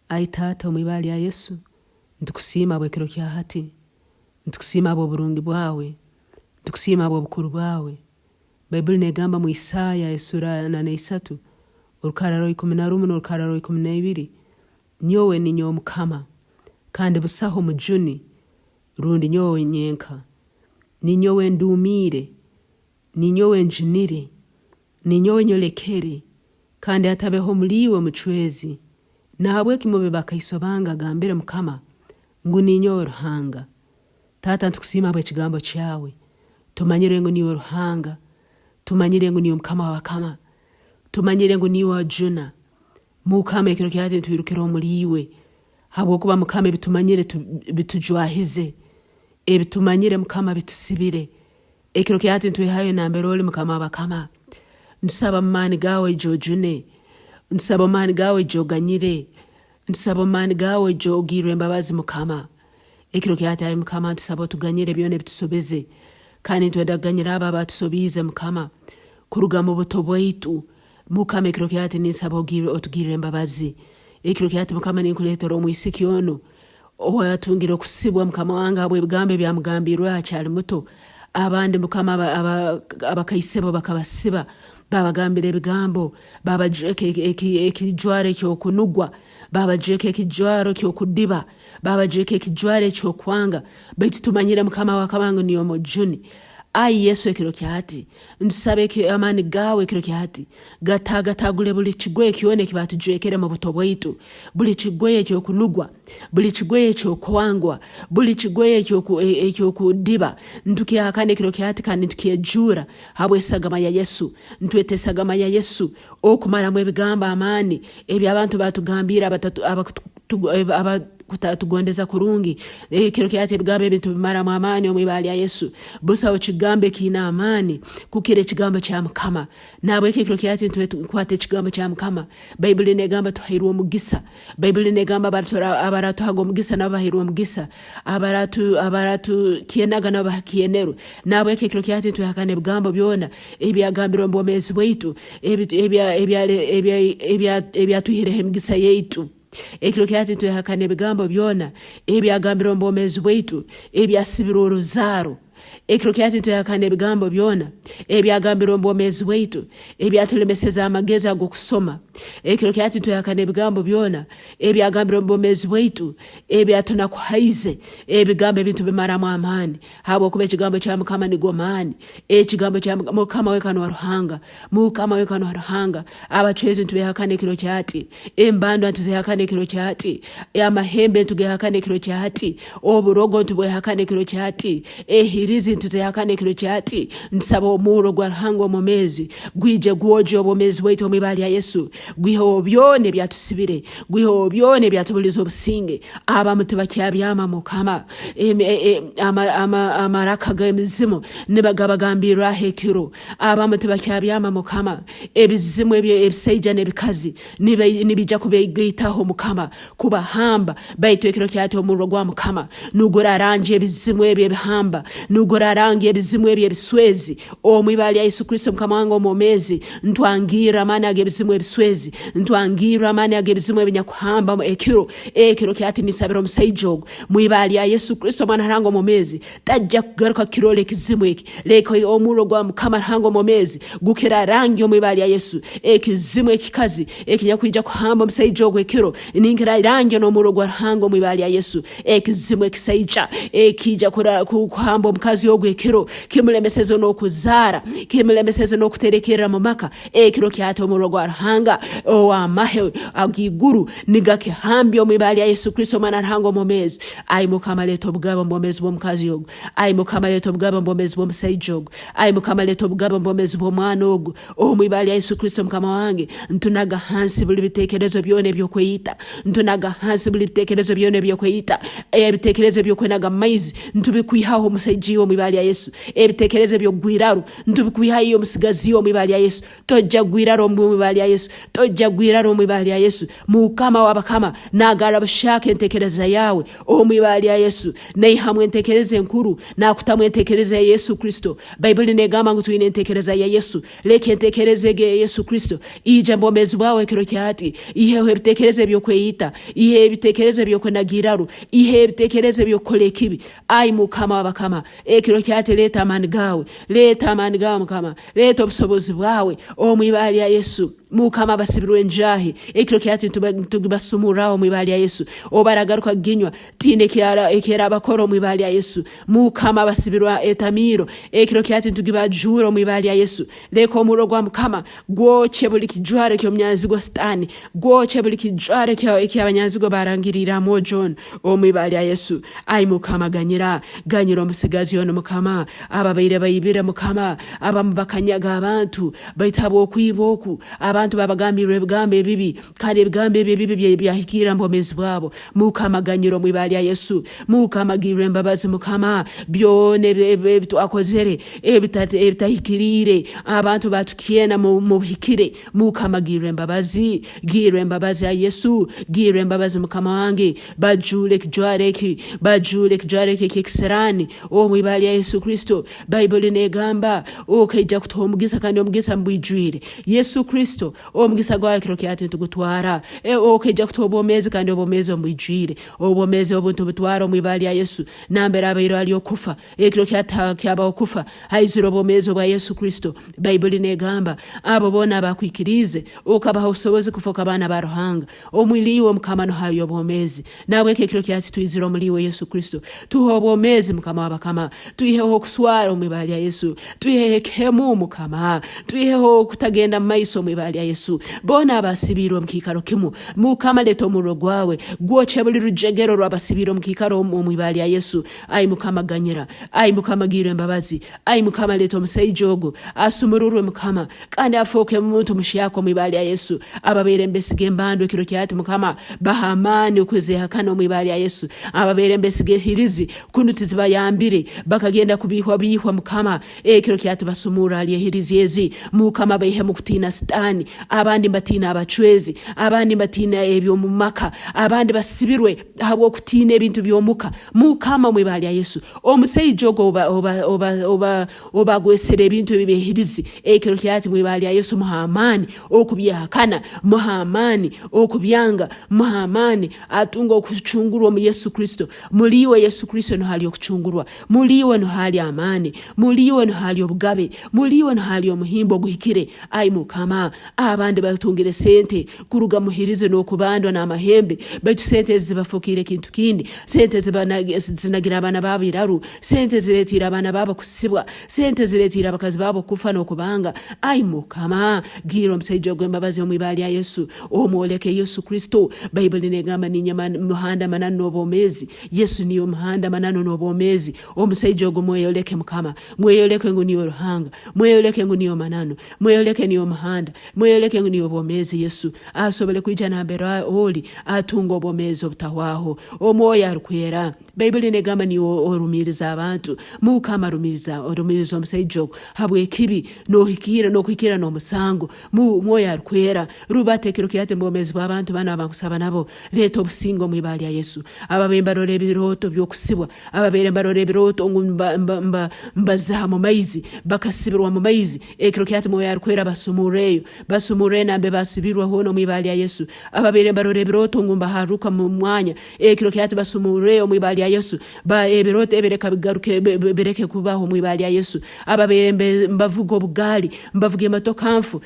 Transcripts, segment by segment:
Aitata omwibali ya Yesu ntukusima bwekiro kya hati ntukusima abo burungi bwawe ntukusima abo bukuru bwawe. Bible negamba mu Isaya esura 43 urukararo 11 n'urukararo 12 Nyowe Ninyowe MUKAMA kandi busaho mujuni rundi Nyowe nyenka Ninyowe ndumire Ninyowe njunire Ninyowe nyolekere kandi hatabeho omuliwe mucwezi nahabweki mube bakaiso bange agambire MUKAMA ngu Ninyowe Ruhanga. Tata ntukusima bwe kigambo kyawe tumanyire ngu niwe Ruhanga, tumanyire ngu niwe MUKAMA wa bakama, tumanyire ngu niwe wajuna MUKAMA ekiro kyati ntwirukira omuliwe habwokuba MUKAMA bitumanyire bitujwahize ebitumanyire MUKAMA bitusibire ekiro kyati ntwihayo nambere oli MUKAMA wa bakama. Ntusaba mani gawe jojune, ntusaba mani gawe joganyire, ntusaba mani gawe jogire embabazi MUKAMA ekiro kyati ayi MUKAMA ntusaba tuganyire byone bitusobeze kandi ntwenda ganyira aba batusobize MUKAMA kuruga mu buto bwaitu MUKAMA ekiro kyati nisaba otugire embabazi ekiro kyati MUKAMA ninkuletera omwisiki ono owatungira okusibwa MUKAMA wange abwe bigambe byamugambirwe akyali muto abandi MUKAMA abakaisebo bakabasiba babagambira ebigambo babajeke ekijware kyokunugwa babajeke ekijwaro kyokudiba babajeke ekijware kyokwanga baitu tumanyire MUKAMA wakabango niyo mujuni. Ayi Yesu ekiro kyati ntusabe amani gawe ekiro kyati gatagule buli kigoye kione kibatujwekere mu buto bwaitu buli kigoye kyokunugwa buli kigoye kyokwangwa buli kigoye kyokudiba ntukihakane ekiro kyati kandi ntukiyejura habwesagama ya Yesu ntwetesagama ya Yesu okumara mu ebigamba amani ebyo abantu batugambira kutatugondeza kurungi ekiro kyati ebigambo ebintu bimara mu amani omwibali ya Yesu busaho kigambe kina amani kukire ekigambo kya MUKAMA nabwe ekiro kyati nkwate ekigambo kya MUKAMA. Bible negamba tuhirwa omugisa, Bible negamba abaratu hago omugisa nabahirwa omugisa abaratu kienaga nabakienero nabwe ekiro kyati tuhakane ebigambo byona ebyagambirwa mu bwomezi bwaitu ebyatuhireho emigisa yaitu ekiro kyati tuhakane ebigambo byona ebyagambirwa mu bwomezi bwaitu ebyasibira oruzaro ekiro kyati tuhakane ebigambo byona ebyagambirwa mu bwomezi bwaitu ebyatulemeseza amagezi agokusoma ekiro kyati tuhakane ebigambo byona ebyagambirwa mu bwomezi bwaitu ebyatunakuhaize ebigambo ebintu bimara mu amani habwokuba ekigambo kya MUKAMA nigo mani ekigambo kya MUKAMA wekano wa Ruhanga MUKAMA wekano wa Ruhanga abacwezi ntubehakane ekiro kyati embando ntuzehakane ekiro kyati amahembe ntugehakane ekiro kyati oburogo ntubehakane ekiro kyati ehirizi ntuzehakane ekiro kyati ntusaba omuro gwa Ruhanga omumezi gwije gwoje obumezi bwaitu omwibali ya Yesu gwiho byone byatusibire gwiho byone byatubuliza obusinge abamutu bakyabyama MUKAMA amaraka g'emizimu nibagabagambira hekiro abamutu bakyabyama MUKAMA ebizimu ebisaija nebikazi nibija kubegitaho MUKAMA kubahamba baitu ekiro kyati omuro gwa MUKAMA nugura rangi ebizimu ebihamba nugura rangi ebizimu ebiswezi omwibali ya Yesu Kristo MUKAMA wange omumezi ntwangira amani agebizimu ebiswezi ntwangira amani agebizimu ebinyakuhamba ekiro kyati nisabira omusaijogo mwibali ya Yesu Kristo mwana Ruhanga omumezi tajja kugaruka kirole ekizimu eki leko omuro gwa MUKAMA Ruhanga omumezi gukira rangi omwibali ya Yesu ekizimu ekikazi ekinyakwija kuhamba omusaijogo ekiro ningira rangi n'omuro gwa Ruhanga omwibali ya Yesu ekizimu ekisaija ekija kuhamba omukazi ogwo ekiro kimulemesezo n'okuzara kimulemesezo n'okuterekera mu maka ekiro kyati omuro gwa Ruhanga amahe agiguru nigakihambye omwibali ya Yesu Kristo mwana Ruhanga omumezi ayi MUKAMA leto obugabo mbomezi bw'omukazi ogwo ayi MUKAMA leto obugabo mbomezi bw'omusaijo ogwo ayi MUKAMA leto obugabo mbomezi bw'omwana ogwo omwibali ya Yesu Kristo MUKAMA wange ntunaga hansi buli bitekerezo byone byokweyita ntunaga hansi buli bitekerezo byone byokweyita ebitekerezo byokwenaga maizi ntubikwihaho omusaijo omusigazi omwibali ya Yesu ebitekereze byogwiraru ndubikwihayo omusigazi omwibali ya Yesu tojja gwiraro omwibali ya Yesu tojja gwiraro omwibali ya Yesu mukama wabakama nagala bushake entekereza yawe omwibali ya Yesu neihamwe entekereze nkuru nakutamwe entekereza ya Yesu Kristo Bible negamba ngutwine entekereza ya Yesu leke entekereze ge Yesu Kristo ije mbomezi bwawe kiro cyati ihe ebitekereze byokweyita ihe ebitekereze byokwenagiraru ihe ebitekereze byokolekibi ai mukama wabakama ekiro cyati leta amani gawe mukama leta obusobozi bwawe omwibali ya Yesu mukama basibirwe njahi ekiro cyati tugibasumura omwibali ya Yesu obaragaruka ginywa tine ekera bakoro omwibali ya Yesu mukama basibirwa etamiro ekiro cyati tugibajura omwibali ya Yesu leko murogwa mukama gwoche buli kijware kyo mnyanzi go stani gwoche buli kijware kyo abanyanzi go barangirira mo John omwibali ya Yesu ai mukama ganyira omusigazi yono mukama ababaire bayibire mukama abamubakanyaga abantu baitabo okwiboku abantu babagambire ebigambo ebibi kandi ebigambo ebibi byahikira mbomezi bwabo mukama ganyiro mwibali ya Yesu mukama gire mbabazi mukama byone bitwakozere ebitahikirire abantu batukiena mu hikire mukama gire mbabazi ya Yesu gire mbabazi mukama wange bajule kijware kikiserani omwibali ya Yesu Kristo Bible negamba okejja kutomugisa kandi omugisa mbwijwire Yesu Kristo omugisa gwa kiro kyati tugutwara okejja kutobomezi kandi obomezi ombwijwire obomezi obuntu butwara omwibali ya Yesu nambera abairo ali okufa ekiro kyaba okufa haiziro obomezi bwa Yesu Kristo Bible negamba abo bona bakwikirize okabaho usobozi kufoka abana ba Ruhanga omwiliwe mukama no hayo obomezi nawe ekiro kyati tuiziro omuliwe Yesu Kristo tuhobomezi mukama wabakama tuiheho okuswara omwibali ya Yesu tuihehekemu mukama tuiheho kutagenda maiso omwibali ya Yesu bona abasibiro mkikaro kimu mukama leto murogwawe gwoche buli rujegero rwabasibiro mkikaro omwibali ya Yesu ai mukama ganyira ai mukama gire mbabazi ai mukama leto musaijogo asumururwe mukama kandi afoke muntu mushiyako omwibali ya Yesu ababere mbesige mbando kiro kyati mukama bahamani ukwezeha kana omwibali ya Yesu ababere mbesige hirizi kunutizi bayambire bakagenda kubihwa mukama kiro kyati basumura ali hirizi yezi mukama bayihemu kutina stani abandi batina abacwezi abandi batina ebyo mumaka abandi basibirwe habwo kutina ebintu byomuka mukama mwibali ya Yesu omusaijogo oba gwesere ebintu bibehirizi kiro kyati mwibali ya Yesu muhamani okubyahakana muhamani okubyanga muhamani atunga okuchungurwa mu Yesu Kristo muliwe Yesu Kristo no hali okuchungurwa muliwe no hali amani muliwe no hali obugabe muliwe no hali omuhimbo guhikire ai mukama abandi batungire sente kuruga muhirize no kubandwa na mahembe baitu sente zibafukire kintu kindi sente zinagira abana babo iraru sente ziretira abana babo kusibwa sente ziretira abakazi babo kufa no kubanga ai mukama giro msaijo gwembabazi omwibali ya Yesu omwoleke Yesu Kristo Bible negamba muhanda manano nobomezi Yesu niyo muhanda manano nobomezi omusaijo gwemwoleke mukama mweyoleke ngo niyo Ruhanga mweyoleke ngo niyo manano mweyoleke niyo muhanda mweyoleke ngo niyo bomezi Yesu asobole kwijana mbera oli atungo bomezi obutawaho omwoya arukwera Bible negamba niyo orumiriza abantu mukama rumiriza omusaijo habwekibi no hikira no musango mwoya arukwera rubatekero kyate mbomezi bw'abantu bana abankusaba nabo leto obusingo mwibali ya Yesu ababemba role biroto byokusibwa ababere mbarore biroto mbazaha mu maizi bakasibirwa mu maizi ekiro kyate mwoya arukwera basumure nambe basibirwa hono mwibali ya Yesu ababere mbarore biroto ngumba haruka mu mwanya ekiro kyate basumure mwibali ya Yesu ba ebiroto ebereka bigaruke bereke kubaho mwibali ya Yesu ababere mbavugo bugali mbavuge matokamfu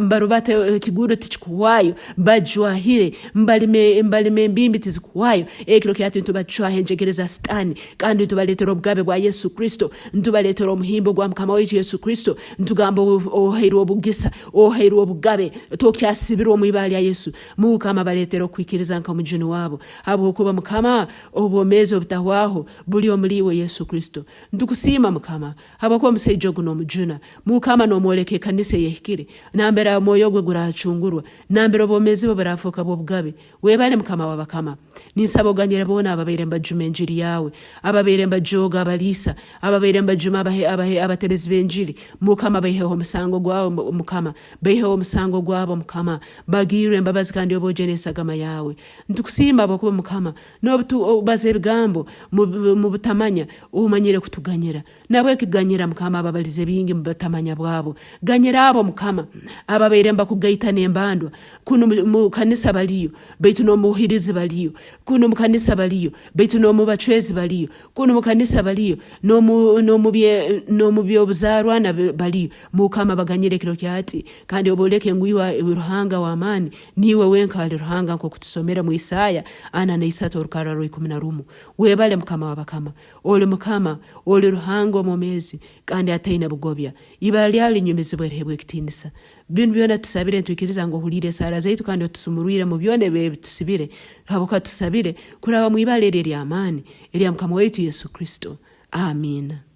mbarubate kiguro tichikuwayo bajwahire mbalime mbimbi tizikuwayo ekiro kyati ntubachwahe njegereza stani kandi tubaletera obugabe bwa Yesu Kristo ntubaletera omuhimbo gwa mukama waitu Yesu Kristo ntugamba ohairu obugisa ohairu obugabe tokyasibirwa mwibali ya Yesu mukama baletera okwikiriza nka mujuni wabo abo kuba mukama obomezi butahwaho buli omuliwe Yesu Kristo. Ndukusima mukama habako musaijo guno mujuna mukama no mwoleke kanise yehikire nambera moyo gwe gurachungurwa nambera bomezi bo barafuka bo bugabe webale mukama wabakama ninsabo ganyere bona ababeire mbajume njiri yawe ababeire mbajoga abalisa ababeire mbajuma abatebezi benjiri mukama baheho musango gwawo mukama baheho musango gwabo mukama bagire mbabazi kandi obojenesa gama yawe ndukusima bako mukama no baze bigambo mu butamanya umanyire kutuganyira nabwe kiganyira mukama ababalize bingi mu butamanya bwabo ganyira abo mukama ababeire mbakugaita nembandwa kuno mu kanisa baliyo baitu no muhirizi baliyo kuno mu kanisa baliyo baitu no mu bacwezi baliyo kuno mu kanisa baliyo no mu byobuzarwana baliyo mukama baganyire kiro kyati kandi oboleke ngwiwa Ruhanga wa amani niwe wenka ali Ruhanga nko kutusomera mu Isaya ana na Isaya torukara 11 webale mukama wabakama ole mukama ole Ruhanga omomezi kandi ataina bugobya ibali ali nyumezi bwerehebwe kitinisa bintu byona tusabire tukiriza ngo hulire sara zaitu kandi tusumurwire mu byone tusibire haboka tusabire kuraba mu ibale eri amani eri mukama wetu Yesu Kristo. Amen.